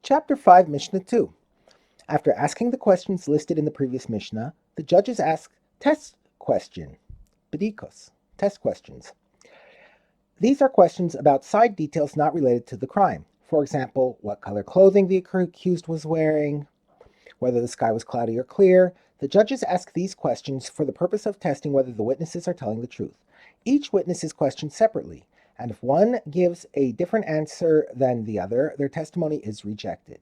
Chapter 5, Mishnah 2. After asking the questions listed in the previous Mishnah, the judges ask test questions. These are questions about side details not related to the crime. For example, what color clothing the accused was wearing, whether the sky was cloudy or clear. The judges ask these questions for the purpose of testing whether the witnesses are telling the truth. Each witness is questioned separately, and if one gives a different answer than the other, their testimony is rejected.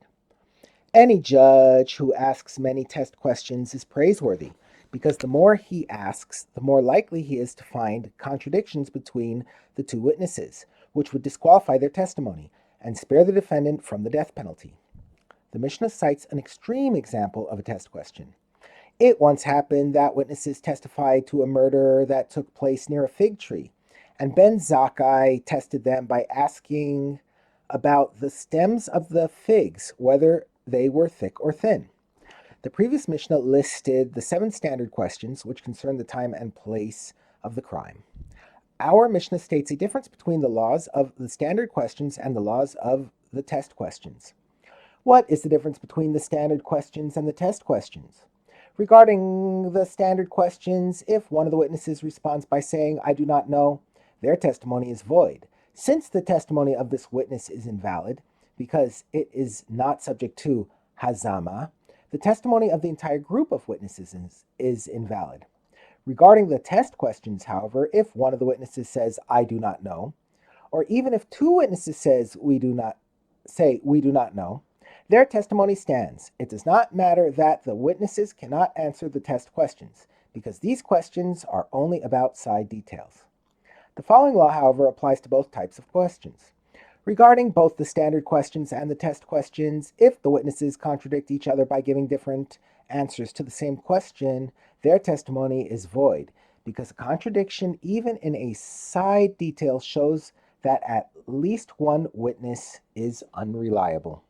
Any judge who asks many test questions is praiseworthy, because the more he asks, the more likely he is to find contradictions between the two witnesses, which would disqualify their testimony and spare the defendant from the death penalty. The Mishnah cites an extreme example of a test question. It once happened that witnesses testified to a murder that took place near a fig tree, and Ben Zakkai tested them by asking about the stems of the figs, whether they were thick or thin. The previous Mishnah listed the 7 standard questions which concern the time and place of the crime. Our Mishnah states a difference between the laws of the standard questions and the laws of the test questions. What is the difference between the standard questions and the test questions? Regarding the standard questions, if one of the witnesses responds by saying, "I do not know," their testimony is void. Since the testimony of this witness is invalid, because it is not subject to hazama, the testimony of the entire group of witnesses is invalid. Regarding the test questions, however, if one of the witnesses says, "I do not know," or even if 2 witnesses we do not know, their testimony stands. It does not matter that the witnesses cannot answer the test questions, because these questions are only about side details. The following law, however, applies to both types of questions. Regarding both the standard questions and the test questions, if the witnesses contradict each other by giving different answers to the same question, their testimony is void, because a contradiction, even in a side detail, shows that at least one witness is unreliable.